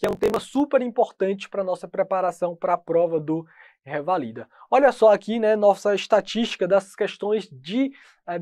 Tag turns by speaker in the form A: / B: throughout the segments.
A: que é um tema super importante para a nossa preparação para a prova do Revalida. Olha só aqui, né, nossa estatística das questões de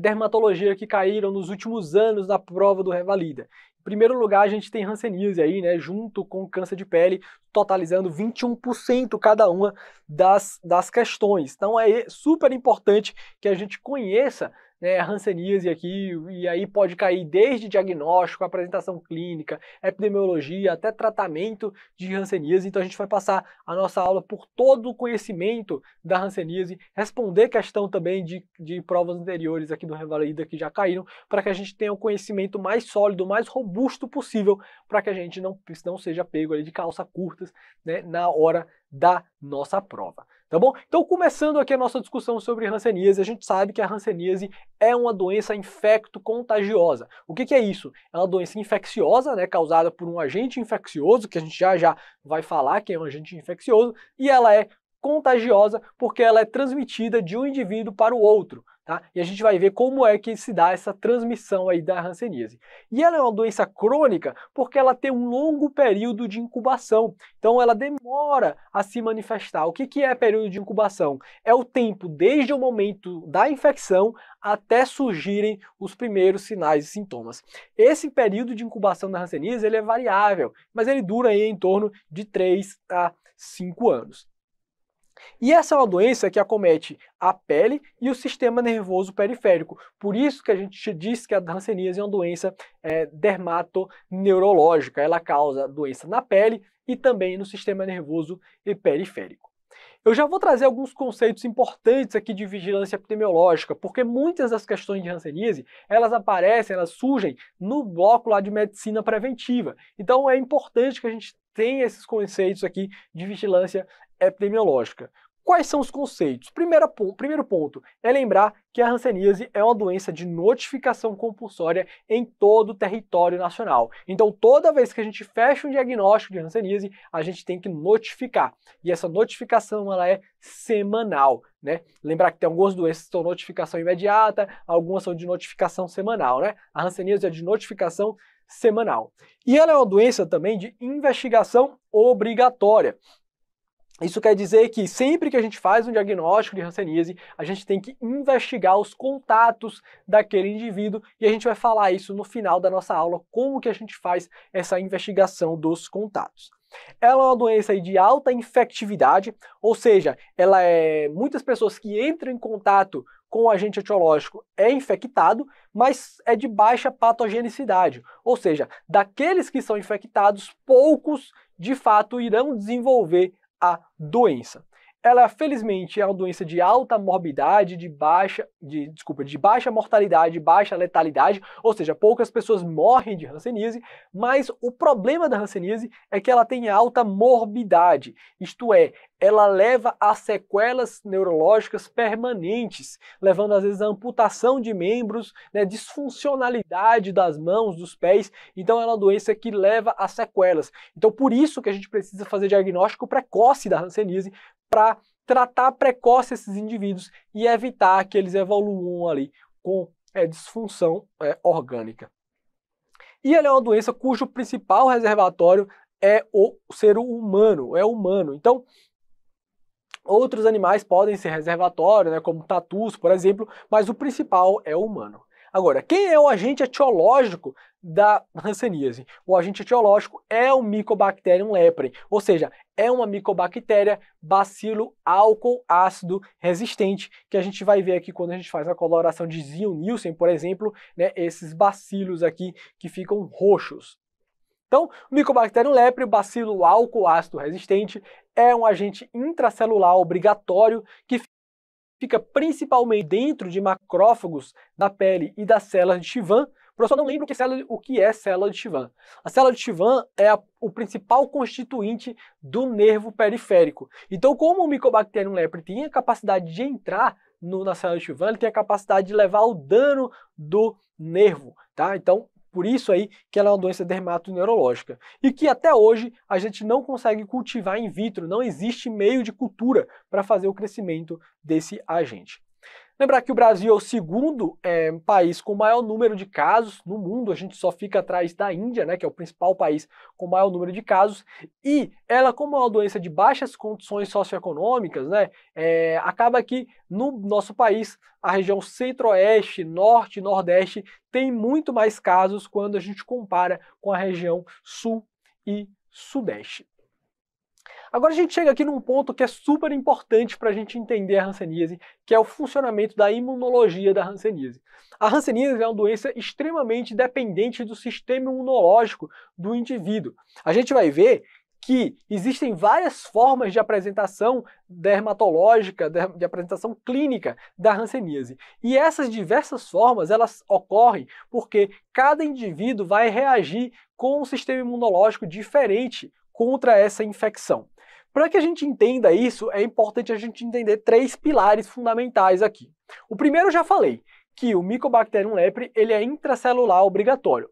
A: dermatologia que caíram nos últimos anos na prova do Revalida. Em primeiro lugar, a gente tem hanseníase aí, né, junto com câncer de pele, totalizando 21% cada uma das questões. Então é super importante que a gente conheça, né, a hanseníase aqui, e aí pode cair desde diagnóstico, apresentação clínica, epidemiologia, até tratamento de hanseníase. Então a gente vai passar a nossa aula por todo o conhecimento da hanseníase, responder questão também de provas anteriores aqui do Revalida que já caíram, para que a gente tenha um conhecimento mais sólido, mais robusto possível, para que a gente não seja pego ali de calça curtas, né, na hora da nossa prova. Tá bom? Então, começando aqui a nossa discussão sobre hanseníase, a gente sabe que a hanseníase é uma doença infecto-contagiosa. O que é isso? É uma doença infecciosa, né, causada por um agente infeccioso, que a gente já vai falar que é um agente infeccioso, e ela é contagiosa porque ela é transmitida de um indivíduo para o outro, tá? E a gente vai ver como é que se dá essa transmissão aí da hanseníase. E ela é uma doença crônica porque ela tem um longo período de incubação, então ela demora a se manifestar. O que é período de incubação? É o tempo desde o momento da infecção até surgirem os primeiros sinais e sintomas. Esse período de incubação da hanseníase ele é variável, mas ele dura aí em torno de 3 a 5 anos. E essa é uma doença que acomete a pele e o sistema nervoso periférico. Por isso que a gente diz que a hanseníase é uma doença dermatoneurológica. Ela causa doença na pele e também no sistema nervoso e periférico. Eu já vou trazer alguns conceitos importantes aqui de vigilância epidemiológica, porque muitas das questões de hanseníase, elas aparecem, elas surgem no bloco lá de medicina preventiva. Então é importante que a gente tenha esses conceitos aqui de vigilância epidemiológica. Quais são os conceitos? Primeiro ponto é lembrar que a hanseníase é uma doença de notificação compulsória em todo o território nacional. Então, toda vez que a gente fecha um diagnóstico de hanseníase, a gente tem que notificar. E essa notificação ela é semanal, né? Lembrar que tem algumas doenças que são notificação imediata, algumas são de notificação semanal, né? A hanseníase é de notificação semanal. E ela é uma doença também de investigação obrigatória. Isso quer dizer que sempre que a gente faz um diagnóstico de hanseníase, a gente tem que investigar os contatos daquele indivíduo e a gente vai falar isso no final da nossa aula, como que a gente faz essa investigação dos contatos. Ela é uma doença de alta infectividade, ou seja, muitas pessoas que entram em contato com o agente etiológico é infectado, mas é de baixa patogenicidade, ou seja, daqueles que são infectados, poucos de fato irão desenvolver a doença. Ela, felizmente, é uma doença de alta morbidade, de baixa mortalidade, baixa letalidade, ou seja, poucas pessoas morrem de hanseníase, mas o problema da hanseníase é que ela tem alta morbidade, isto é, ela leva a sequelas neurológicas permanentes, levando às vezes a amputação de membros, né, disfuncionalidade das mãos, dos pés, então é uma doença que leva a sequelas. Então por isso que a gente precisa fazer diagnóstico precoce da hanseníase, para tratar precoce esses indivíduos e evitar que eles evoluam ali com disfunção orgânica. E ela é uma doença cujo principal reservatório é o ser humano, é humano. Então, outros animais podem ser reservatório, né, como tatus, por exemplo, mas o principal é o humano. Agora, quem é o agente etiológico da hanseníase? O agente etiológico é o Mycobacterium leprae, ou seja, é uma micobactéria bacilo álcool ácido resistente, que a gente vai ver aqui quando a gente faz a coloração de Ziel-Nielsen, por exemplo, né, esses bacilos aqui que ficam roxos. Então, o Mycobacterium leprae, bacilo álcool ácido resistente, é um agente intracelular obrigatório que fica principalmente dentro de macrófagos da pele e das células de Schwann. O professor não lembra o que é célula de Schwann. A célula de Schwann é o principal constituinte do nervo periférico. Então, como o Mycobacterium leprae tem a capacidade de entrar na célula de Schwann, ele tem a capacidade de levar o dano do nervo, tá? Então, por isso aí que ela é uma doença dermatoneurológica. E que até hoje a gente não consegue cultivar in vitro, não existe meio de cultura para fazer o crescimento desse agente. Lembrar que o Brasil é o segundo país com maior número de casos no mundo, a gente só fica atrás da Índia, né, que é o principal país com maior número de casos, e ela, como é uma doença de baixas condições socioeconômicas, né, acaba que no nosso país, a região centro-oeste, norte e nordeste tem muito mais casos quando a gente compara com a região sul e sudeste. Agora a gente chega aqui num ponto que é super importante para a gente entender a hanseníase, que é o funcionamento da imunologia da hanseníase. A hanseníase é uma doença extremamente dependente do sistema imunológico do indivíduo. A gente vai ver que existem várias formas de apresentação dermatológica, de apresentação clínica da hanseníase. E essas diversas formas, elas ocorrem porque cada indivíduo vai reagir com um sistema imunológico diferente contra essa infecção. Para que a gente entenda isso, é importante a gente entender 3 pilares fundamentais aqui. O primeiro eu já falei, que o Mycobacterium leprae ele é intracelular obrigatório.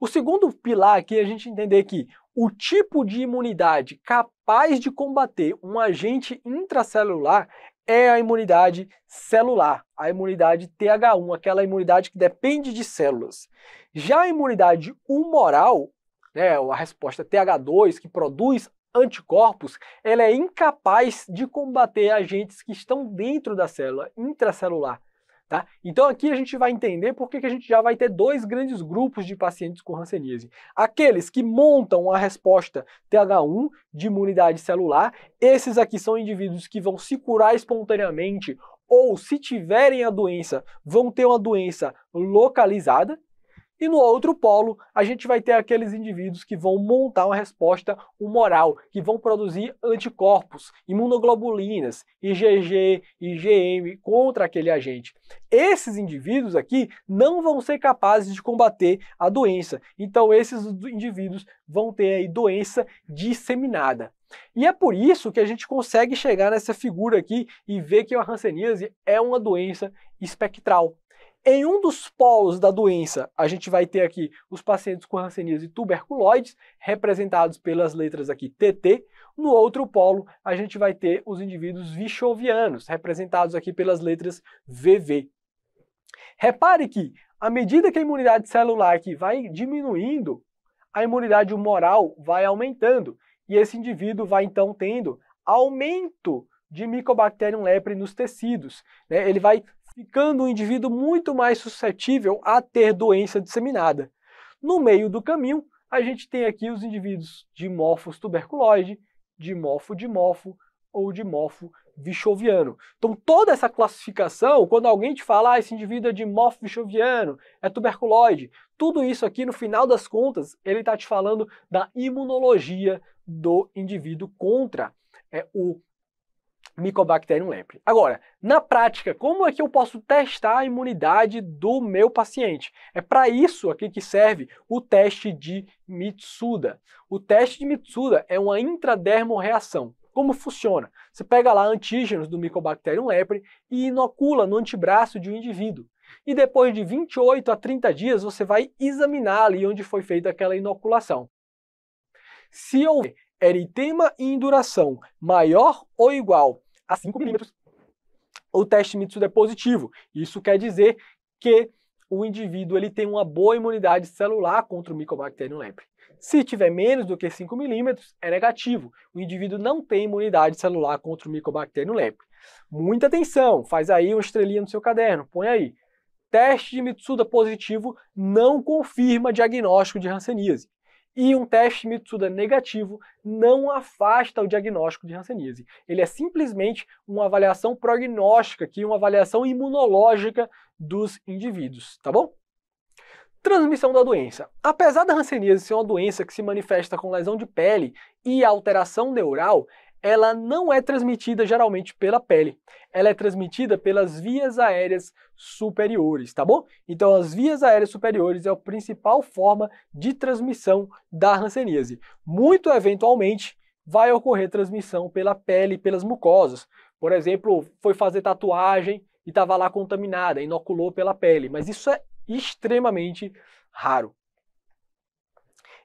A: O segundo pilar aqui é a gente entender que o tipo de imunidade capaz de combater um agente intracelular é a imunidade celular, a imunidade TH1, aquela imunidade que depende de células. Já a imunidade humoral, né, a resposta TH2, que produz anticorpos, ela é incapaz de combater agentes que estão dentro da célula, intracelular. Tá? Então aqui a gente vai entender por que a gente já vai ter 2 grandes grupos de pacientes com hanseníase. Aqueles que montam a resposta TH1 de imunidade celular, esses aqui são indivíduos que vão se curar espontaneamente ou, se tiverem a doença, vão ter uma doença localizada. E no outro polo, a gente vai ter aqueles indivíduos que vão montar uma resposta humoral, que vão produzir anticorpos, imunoglobulinas, IgG, IgM contra aquele agente. Esses indivíduos aqui não vão ser capazes de combater a doença. Então esses indivíduos vão ter aí doença disseminada. E é por isso que a gente consegue chegar nessa figura aqui e ver que a hanseníase é uma doença espectral. Em um dos polos da doença, a gente vai ter aqui os pacientes com hanseníase tuberculoides, representados pelas letras aqui TT. No outro polo, a gente vai ter os indivíduos vichovianos, representados aqui pelas letras VV. Repare que, à medida que a imunidade celular aqui vai diminuindo, a imunidade humoral vai aumentando, e esse indivíduo vai então tendo aumento de Mycobacterium leprae nos tecidos, né? Ele vai ficando um indivíduo muito mais suscetível a ter doença disseminada. No meio do caminho, a gente tem aqui os indivíduos dimorfos tuberculoide, dimorfo ou dimorfo vichoviano. Então toda essa classificação, quando alguém te fala, esse indivíduo é dimorfo vichoviano, é tuberculoide, tudo isso aqui no final das contas, ele está te falando da imunologia do indivíduo contra o Mycobacterium leprae. Agora, na prática, como é que eu posso testar a imunidade do meu paciente? É para isso aqui que serve o teste de Mitsuda. O teste de Mitsuda é uma intradermorreação. Como funciona? Você pega lá antígenos do Mycobacterium leprae e inocula no antebraço de um indivíduo. E depois de 28 a 30 dias, você vai examinar ali onde foi feita aquela inoculação. Se houver eritema e induração maior ou igual a 5 milímetros, o teste Mitsuda é positivo. Isso quer dizer que o indivíduo ele tem uma boa imunidade celular contra o Mycobacterium leprae. Se tiver menos do que 5 milímetros, é negativo. O indivíduo não tem imunidade celular contra o Mycobacterium leprae. Muita atenção, faz aí uma estrelinha no seu caderno, põe aí. Teste de Mitsuda positivo não confirma diagnóstico de hanseníase. E um teste Mitsuda negativo não afasta o diagnóstico de hanseníase. Ele é simplesmente uma avaliação prognóstica, uma avaliação imunológica dos indivíduos, tá bom? Transmissão da doença. Apesar da hanseníase ser uma doença que se manifesta com lesão de pele e alteração neural, ela não é transmitida geralmente pela pele. Ela é transmitida pelas vias aéreas superiores, tá bom? Então as vias aéreas superiores é a principal forma de transmissão da hanseníase. Muito eventualmente vai ocorrer transmissão pela pele e pelas mucosas. Por exemplo, foi fazer tatuagem e estava lá contaminada, inoculou pela pele, mas isso é extremamente raro.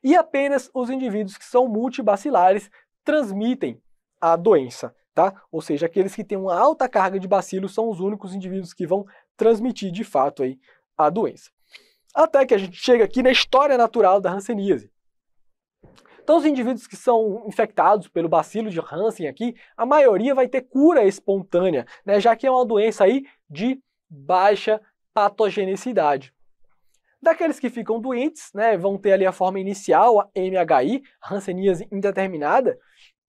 A: E apenas os indivíduos que são multibacilares transmitem a doença, tá? Ou seja, aqueles que têm uma alta carga de bacilos são os únicos indivíduos que vão transmitir de fato aí a doença. Até que a gente chega aqui na história natural da hanseníase. Então, os indivíduos que são infectados pelo bacilo de Hansen aqui, a maioria vai ter cura espontânea, né, já que é uma doença aí de baixa patogenicidade. Daqueles que ficam doentes, né, vão ter ali a forma inicial, a MHI, hanseníase indeterminada,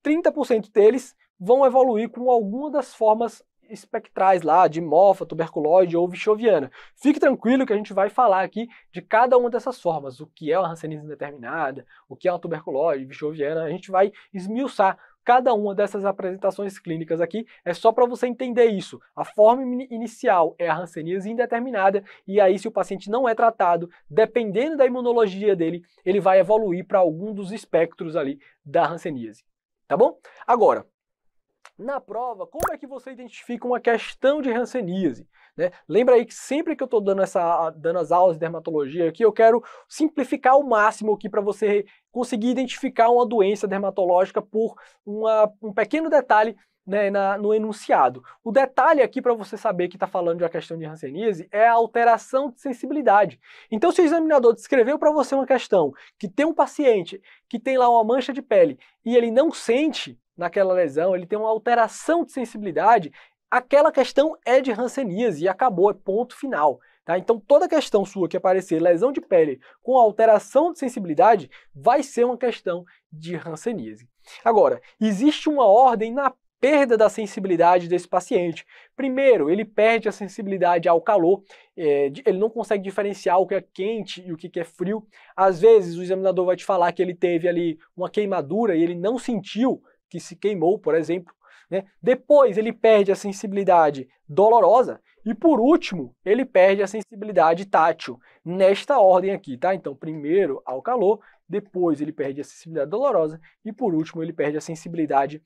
A: 30% deles vão evoluir com alguma das formas espectrais lá, de mofa, tuberculose ou vichoviana. Fique tranquilo que a gente vai falar aqui de cada uma dessas formas, o que é uma hanseníase indeterminada, o que é uma tuberculose, vichoviana, a gente vai esmiuçar cada uma dessas apresentações clínicas aqui, é só para você entender isso. A forma inicial é a hanseníase indeterminada, e aí se o paciente não é tratado, dependendo da imunologia dele, ele vai evoluir para algum dos espectros ali da hanseníase, tá bom? Agora, na prova, como é que você identifica uma questão de hanseníase? Né? Lembra aí que sempre que eu estou dando as aulas de dermatologia aqui, eu quero simplificar ao máximo aqui para você conseguir identificar uma doença dermatológica por um pequeno detalhe, né, no enunciado. O detalhe aqui para você saber que está falando de uma questão de hanseníase é a alteração de sensibilidade. Então, se o examinador descreveu para você uma questão que tem um paciente que tem lá uma mancha de pele e ele não sente naquela lesão, ele tem uma alteração de sensibilidade, aquela questão é de hanseníase e acabou, é ponto final. Tá? Então toda questão sua que aparecer lesão de pele com alteração de sensibilidade vai ser uma questão de hanseníase. Agora, existe uma ordem na perda da sensibilidade desse paciente. Primeiro, ele perde a sensibilidade ao calor, ele não consegue diferenciar o que é quente e o que é frio. Às vezes o examinador vai te falar que ele teve ali uma queimadura e ele não sentiu que se queimou, por exemplo, né? Depois ele perde a sensibilidade dolorosa e, por último, ele perde a sensibilidade tátil, nesta ordem aqui, tá? Então, primeiro ao calor, depois ele perde a sensibilidade dolorosa e, por último, ele perde a sensibilidade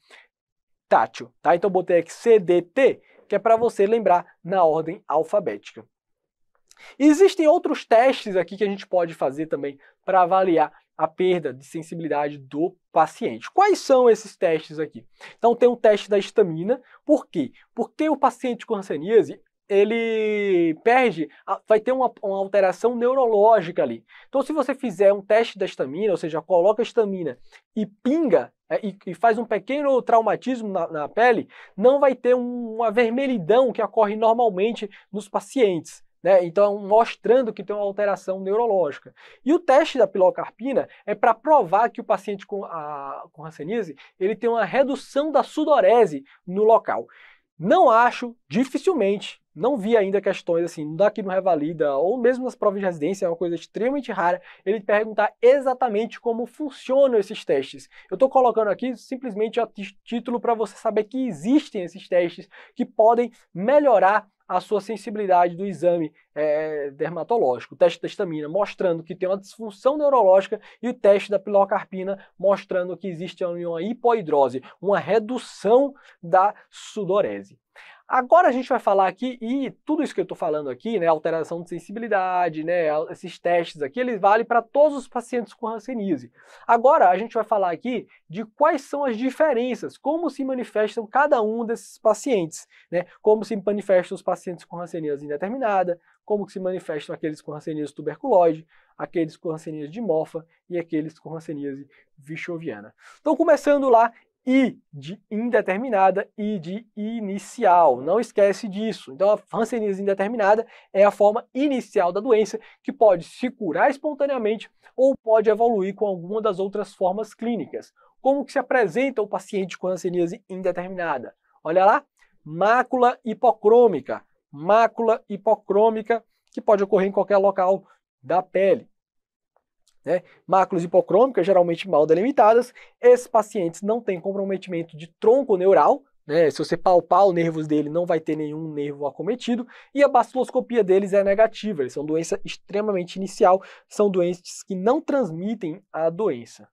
A: tátil, tá? Então, botei aqui CDT, que é para você lembrar na ordem alfabética. Existem outros testes aqui que a gente pode fazer também para avaliar a perda de sensibilidade do paciente. Quais são esses testes aqui? Então tem um teste da histamina. Por quê? Porque o paciente com hanseníase, ele vai ter uma alteração neurológica ali. Então se você fizer um teste da histamina, ou seja, coloca a histamina e pinga, e faz um pequeno traumatismo na pele, não vai ter uma vermelhidão que ocorre normalmente nos pacientes. Né? Então, mostrando que tem uma alteração neurológica. E o teste da pilocarpina é para provar que o paciente com hanseníase, ele tem uma redução da sudorese no local. Não acho, dificilmente, não vi ainda questões assim, daqui no Revalida, ou mesmo nas provas de residência, é uma coisa extremamente rara, ele perguntar exatamente como funcionam esses testes. Eu estou colocando aqui simplesmente a título para você saber que existem esses testes que podem melhorar a sua sensibilidade do exame dermatológico. O teste da histamina mostrando que tem uma disfunção neurológica e o teste da pilocarpina mostrando que existe uma hipoidrose, uma redução da sudorese. Agora a gente vai falar aqui, e tudo isso que eu estou falando aqui, né, alteração de sensibilidade, né, esses testes aqui, eles valem para todos os pacientes com hanseníase. Agora a gente vai falar aqui de quais são as diferenças, como se manifestam cada um desses pacientes, né, como se manifestam os pacientes com hanseníase indeterminada, como se manifestam aqueles com hanseníase tuberculose, aqueles com hanseníase de mofa e aqueles com hanseníase vichoviana. Então começando lá, I de indeterminada e de inicial. Não esquece disso. Então a hanseníase indeterminada é a forma inicial da doença que pode se curar espontaneamente ou pode evoluir com alguma das outras formas clínicas. Como que se apresenta o paciente com hanseníase indeterminada? Olha lá, mácula hipocrômica. Mácula hipocrômica que pode ocorrer em qualquer local da pele. Né? Máculas hipocrômicas, geralmente mal delimitadas, esses pacientes não têm comprometimento de tronco neural, né? Se você palpar os nervos dele, não vai ter nenhum nervo acometido, e a baciloscopia deles é negativa, eles são doença extremamente inicial, são doentes que não transmitem a doença.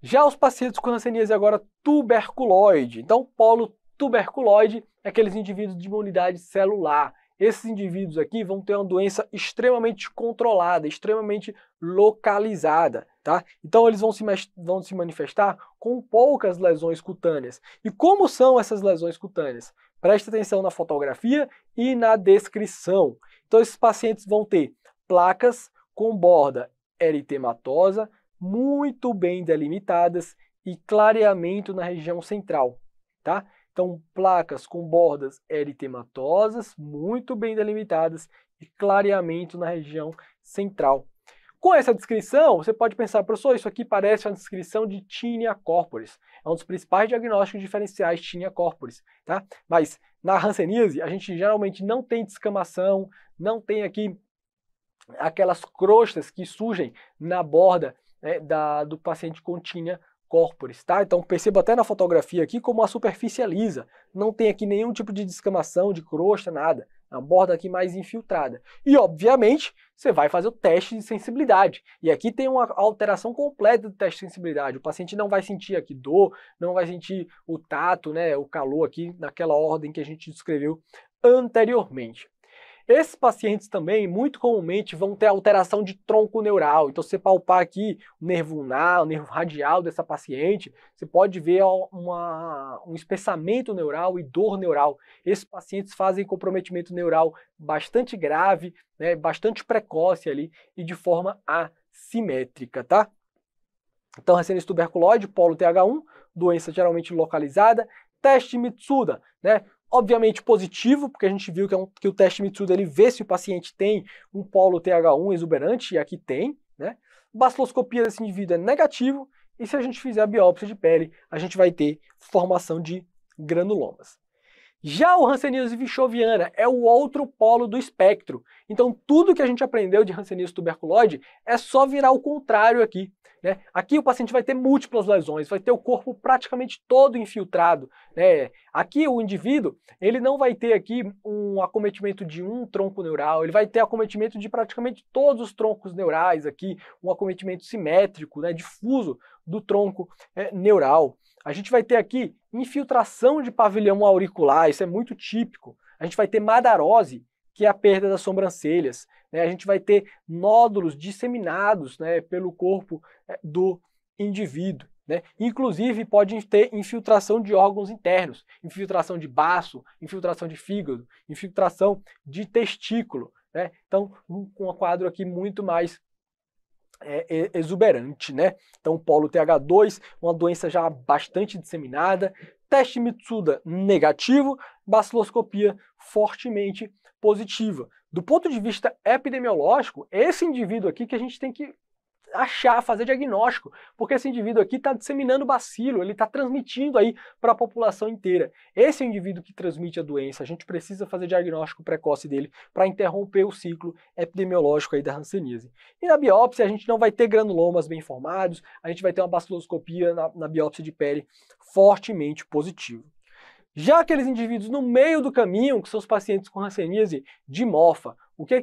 A: Já os pacientes com hanseníase agora tuberculoide, então polo tuberculoide é aqueles indivíduos de imunidade celular. Esses indivíduos aqui vão ter uma doença extremamente controlada, extremamente localizada, tá? Então eles vão se manifestar com poucas lesões cutâneas. E como são essas lesões cutâneas? Preste atenção na fotografia e na descrição. Então esses pacientes vão ter placas com borda eritematosa, muito bem delimitadas e clareamento na região central, tá? Então placas com bordas eritematosas, muito bem delimitadas e clareamento na região central. Com essa descrição, você pode pensar, professor, isso aqui parece uma descrição de tinea corporis. É um dos principais diagnósticos diferenciais de tinea corporis, tá? Mas na hanseníase, a gente geralmente não tem descamação, não tem aqui aquelas crostas que surgem na borda, né, do paciente com tinea corporis, tá? Então perceba até na fotografia aqui como a superfície é lisa, não tem aqui nenhum tipo de descamação, de crosta, nada. A borda aqui mais infiltrada. E, obviamente, você vai fazer o teste de sensibilidade. E aqui tem uma alteração completa do teste de sensibilidade. O paciente não vai sentir aqui dor, não vai sentir o tato, né, o calor aqui naquela ordem que a gente descreveu anteriormente. Esses pacientes também, muito comumente, vão ter alteração de tronco neural. Então, se você palpar aqui o nervo ulnar, o nervo radial dessa paciente, você pode ver um espessamento neural e dor neural. Esses pacientes fazem comprometimento neural bastante grave, né, bastante precoce ali e de forma assimétrica, tá? Então, hanseníase tuberculoide, polo TH1, doença geralmente localizada, teste Mitsuda, né? Obviamente positivo, porque a gente viu que o teste Mitsuda ele vê se o paciente tem um polo TH1 exuberante, e aqui tem, né? Baciloscopia desse indivíduo é negativo, e se a gente fizer a biópsia de pele, a gente vai ter formação de granulomas. Já o hanseníase vichoviana é o outro polo do espectro. Então tudo que a gente aprendeu de hanseníase tuberculoide é só virar o contrário aqui, né? Aqui o paciente vai ter múltiplas lesões, vai ter o corpo praticamente todo infiltrado, né? Aqui o indivíduo ele não vai ter aqui um acometimento de um tronco neural, ele vai ter acometimento de praticamente todos os troncos neurais aqui, um acometimento simétrico, né, difuso do tronco neural. A gente vai ter aqui infiltração de pavilhão auricular, isso é muito típico. A gente vai ter madarose, que é a perda das sobrancelhas, né? A gente vai ter nódulos disseminados, né, pelo corpo do indivíduo, né? Inclusive pode ter infiltração de órgãos internos, infiltração de baço, infiltração de fígado, infiltração de testículo, né? Então um quadro aqui muito mais exuberante, né? Então polo TH2, uma doença já bastante disseminada, teste Mitsuda negativo, baciloscopia fortemente positiva. Do ponto de vista epidemiológico, esse indivíduo aqui que a gente tem que achar, fazer diagnóstico, porque esse indivíduo aqui está disseminando bacilo, ele está transmitindo aí para a população inteira. Esse é o indivíduo que transmite a doença, a gente precisa fazer diagnóstico precoce dele para interromper o ciclo epidemiológico aí da hanseníase. E na biópsia a gente não vai ter granulomas bem formados, a gente vai ter uma baciloscopia na biópsia de pele fortemente positiva. Já aqueles indivíduos no meio do caminho, que são os pacientes com hanseníase dimorfa, o que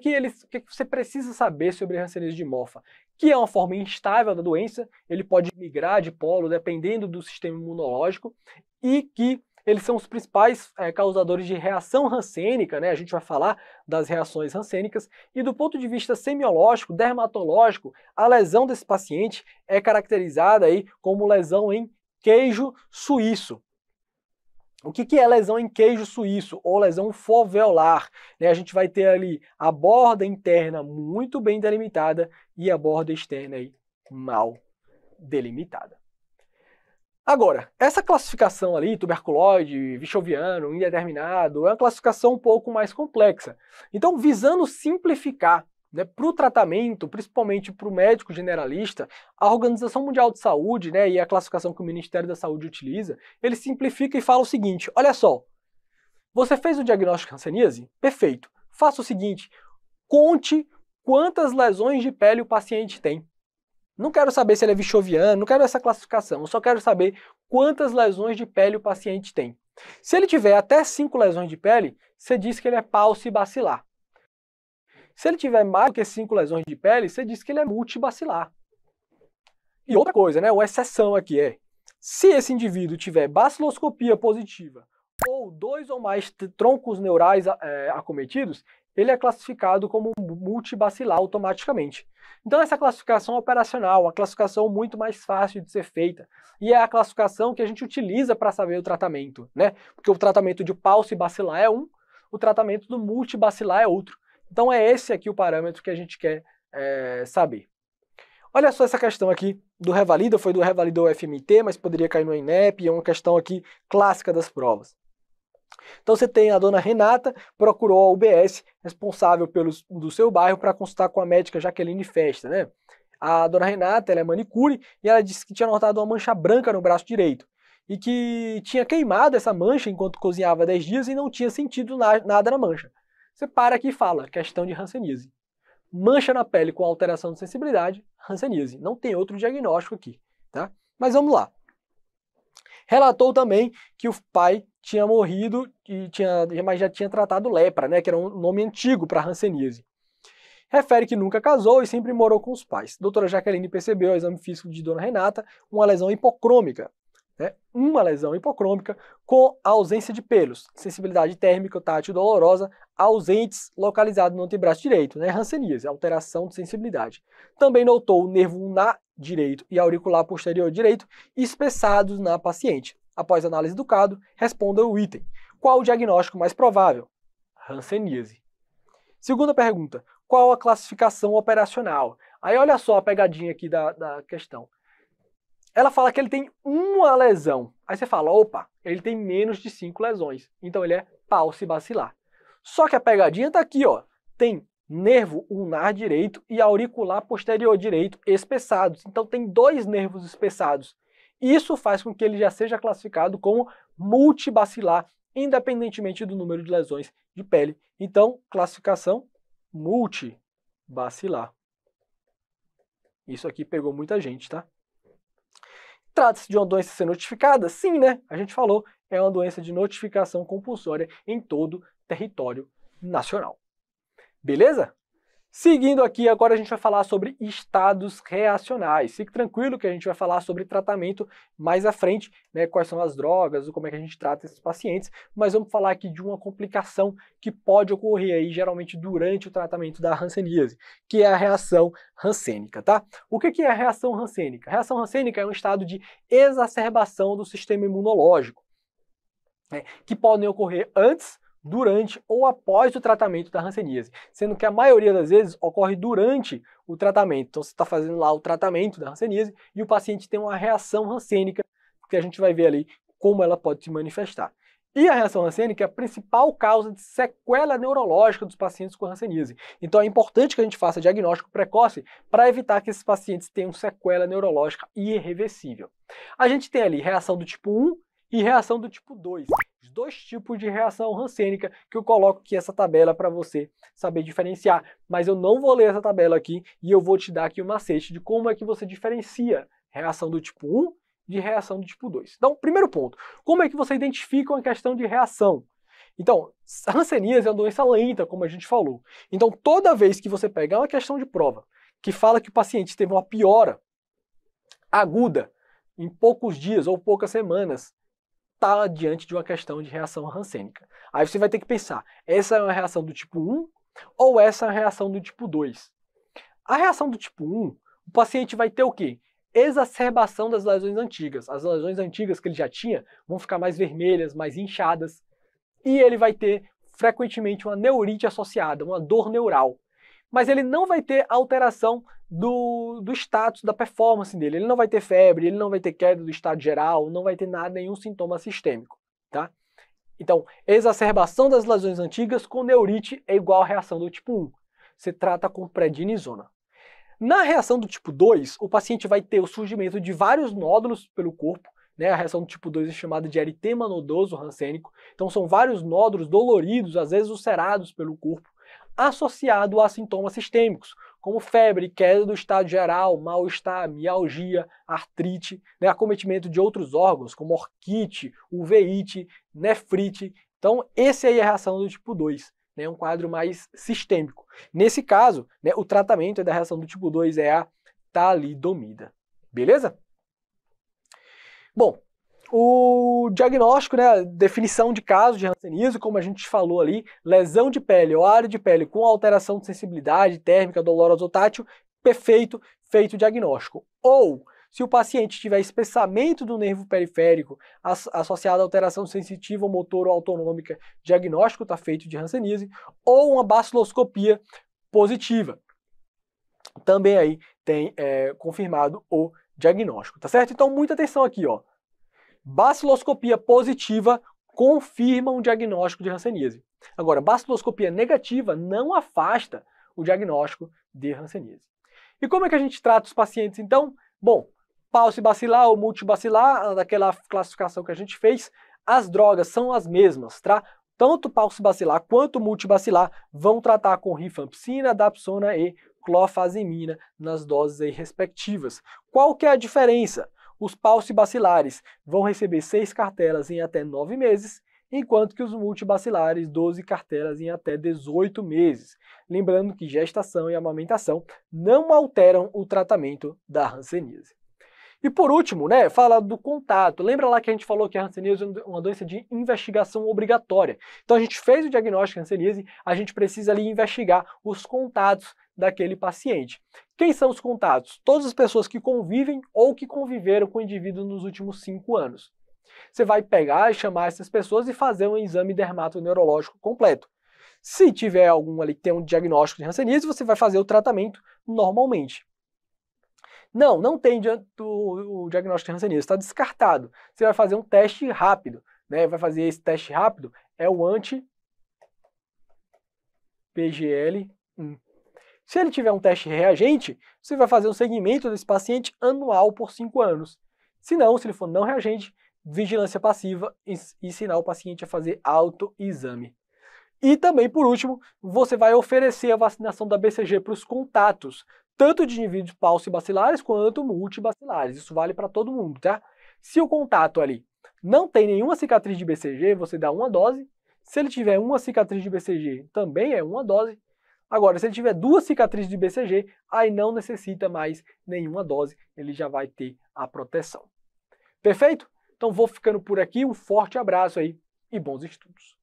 A: você precisa saber sobre a hanseníase dimorfa? Que é uma forma instável da doença, ele pode migrar de polo dependendo do sistema imunológico, e que eles são os principais causadores de reação hansênica, né? A gente vai falar das reações hansênicas, e do ponto de vista semiológico, dermatológico, a lesão desse paciente é caracterizada aí como lesão em queijo suíço. O que é lesão em queijo suíço ou lesão foveolar? A gente vai ter ali a borda interna muito bem delimitada e a borda externa aí mal delimitada. Agora, essa classificação ali, tuberculoide, vichoviano, indeterminado, é uma classificação um pouco mais complexa. Então, visando simplificar, né, para o tratamento, principalmente para o médico generalista, a Organização Mundial de Saúde, né, e a classificação que o Ministério da Saúde utiliza, ele simplifica e fala o seguinte: olha só, você fez o diagnóstico de hanseníase? Perfeito. Faça o seguinte, conte quantas lesões de pele o paciente tem. Não quero saber se ele é vichoviano, não quero essa classificação, eu só quero saber quantas lesões de pele o paciente tem. Se ele tiver até 5 lesões de pele, você diz que ele é paucibacilar. Se ele tiver mais do que 5 lesões de pele, você diz que ele é multibacilar. E outra coisa, né, uma exceção aqui é, se esse indivíduo tiver baciloscopia positiva ou 2 ou mais troncos neurais acometidos, ele é classificado como multibacilar automaticamente. Então essa classificação operacional, uma classificação muito mais fácil de ser feita, e é a classificação que a gente utiliza para saber o tratamento, né? Porque o tratamento de paucibacilar é um, o tratamento do multibacilar é outro. Então é esse aqui o parâmetro que a gente quer saber. Olha só essa questão aqui do Revalida, foi do Revalida UFMT, mas poderia cair no ENEP, é uma questão aqui clássica das provas. Então você tem a dona Renata, procurou a UBS, responsável do seu bairro, para consultar com a médica Jaqueline Festa, né? A dona Renata, ela é manicure, e ela disse que tinha notado uma mancha branca no braço direito, e que tinha queimado essa mancha enquanto cozinhava 10 dias e não tinha sentido nada na mancha. Você para aqui e fala, questão de hanseníase. Mancha na pele com alteração de sensibilidade, hanseníase. Não tem outro diagnóstico aqui, tá? Mas vamos lá. Relatou também que o pai tinha morrido, mas já tinha tratado lepra, né, que era um nome antigo para hanseníase. Refere que nunca casou e sempre morou com os pais. Doutora Jaqueline percebeu ao exame físico de dona Renata uma lesão hipocrômica, né, uma lesão hipocrômica com ausência de pelos, sensibilidade térmica, tátil dolorosa, ausentes localizados no antebraço direito, né, hanseníase, alteração de sensibilidade. Também notou o nervo ulnar direito e auricular posterior direito espessados na paciente. Após análise do caso, responda o item. Qual o diagnóstico mais provável? Hanseníase. Segunda pergunta, qual a classificação operacional? Aí olha só a pegadinha aqui da questão. Ela fala que ele tem uma lesão. Aí você fala, opa, ele tem menos de 5 lesões. Então ele é paucibacilar. Só que a pegadinha está aqui, ó. Tem nervo ulnar direito e auricular posterior direito espessados. Então tem 2 nervos espessados. Isso faz com que ele já seja classificado como multibacilar, independentemente do número de lesões de pele. Então, classificação multibacilar. Isso aqui pegou muita gente, tá? Trata-se de uma doença a ser notificada? Sim, né? A gente falou, é uma doença de notificação compulsória em todo o território nacional. Beleza? Seguindo aqui, agora a gente vai falar sobre estados reacionais. Fique tranquilo que a gente vai falar sobre tratamento mais à frente, né, quais são as drogas, como é que a gente trata esses pacientes, mas vamos falar aqui de uma complicação que pode ocorrer aí, geralmente durante o tratamento da hanseníase, que é a reação hansênica, tá? O que é a reação hansênica? A reação hansênica é um estado de exacerbação do sistema imunológico, né, que podem ocorrer antes, durante ou após o tratamento da hanseníase, sendo que a maioria das vezes ocorre durante o tratamento. Então você está fazendo lá o tratamento da hanseníase e o paciente tem uma reação hansênica, que a gente vai ver ali como ela pode se manifestar. E a reação hansênica é a principal causa de sequela neurológica dos pacientes com hanseníase. Então é importante que a gente faça diagnóstico precoce para evitar que esses pacientes tenham sequela neurológica irreversível. A gente tem ali reação do tipo 1 e reação do tipo 2. Os 2 tipos de reação hansênica que eu coloco aqui essa tabela para você saber diferenciar. Mas eu não vou ler essa tabela aqui e eu vou te dar aqui um macete de como é que você diferencia reação do tipo 1 de reação do tipo 2. Então, primeiro ponto, como é que você identifica uma questão de reação? Então, hanseníase é uma doença lenta, como a gente falou. Então, toda vez que você pegar uma questão de prova que fala que o paciente teve uma piora aguda em poucos dias ou poucas semanas, está diante de uma questão de reação hansênica. Aí você vai ter que pensar, essa é uma reação do tipo 1 ou essa é uma reação do tipo 2? A reação do tipo 1, o paciente vai ter o quê? Exacerbação das lesões antigas. As lesões antigas que ele já tinha vão ficar mais vermelhas, mais inchadas, e ele vai ter frequentemente uma neurite associada, uma dor neural. Mas ele não vai ter alteração do status, da performance dele. Ele não vai ter febre, ele não vai ter queda do estado geral, não vai ter nenhum sintoma sistêmico, tá? Então, exacerbação das lesões antigas com neurite é igual à reação do tipo 1. Você trata com prednisona. Na reação do tipo 2, o paciente vai ter o surgimento de vários nódulos pelo corpo, né? A reação do tipo 2 é chamada de eritema nodoso hansênico. Então, são vários nódulos doloridos, às vezes ulcerados pelo corpo, associado a sintomas sistêmicos, como febre, queda do estado geral, mal-estar, mialgia, artrite, né, acometimento de outros órgãos, como orquite, uveíte, nefrite. Então, esse aí é a reação do tipo 2, né, um quadro mais sistêmico. Nesse caso, né, o tratamento da reação do tipo 2 é a talidomida. Beleza? Bom, O diagnóstico, né, a definição de caso de hanseníase, como a gente falou ali, lesão de pele ou área de pele com alteração de sensibilidade térmica, dolorosa ou tátil, perfeito, feito o diagnóstico. Ou, se o paciente tiver espessamento do nervo periférico associado a alteração sensitiva, motor ou autonômica, diagnóstico está feito de hanseníase, ou uma baciloscopia positiva. Também aí tem confirmado o diagnóstico, tá certo? Então, muita atenção aqui, ó. Baciloscopia positiva confirma um diagnóstico de hanseníase. Agora, baciloscopia negativa não afasta o diagnóstico de hanseníase. E como é que a gente trata os pacientes, então? Bom, paucibacilar ou multibacilar, daquela classificação que a gente fez, as drogas são as mesmas, tá? Tanto paucibacilar quanto multibacilar vão tratar com rifampicina, dapsona e clofazimina nas doses aí respectivas. Qual que é a diferença? Os paucibacilares vão receber 6 cartelas em até 9 meses, enquanto que os multibacilares 12 cartelas em até 18 meses. Lembrando que gestação e amamentação não alteram o tratamento da hanseníase. E por último, né, fala do contato. Lembra lá que a gente falou que a hanseníase é uma doença de investigação obrigatória. Então a gente fez o diagnóstico de hanseníase, a gente precisa ali investigar os contatos daquele paciente. Quem são os contatos? Todas as pessoas que convivem ou que conviveram com o indivíduo nos últimos 5 anos. Você vai pegar e chamar essas pessoas e fazer um exame dermatoneurológico completo. Se tiver algum ali que tem um diagnóstico de hanseníase, você vai fazer o tratamento normalmente. Não tem o diagnóstico de hanseníase, está descartado. Você vai fazer um teste rápido, né? Vai fazer esse teste rápido, é o anti-PGL1. Se ele tiver um teste reagente, você vai fazer um segmento desse paciente anual por 5 anos. Se não, se ele for não reagente, vigilância passiva e ensinar o paciente a fazer autoexame. E também, por último, você vai oferecer a vacinação da BCG para os contatos, tanto de indivíduos paucibacilares quanto multibacilares. Isso vale para todo mundo, tá? Se o contato ali não tem nenhuma cicatriz de BCG, você dá uma dose. Se ele tiver uma cicatriz de BCG, também é uma dose. Agora, se ele tiver 2 cicatrizes de BCG, aí não necessita mais nenhuma dose, ele já vai ter a proteção. Perfeito? Então vou ficando por aqui, um forte abraço aí e bons estudos.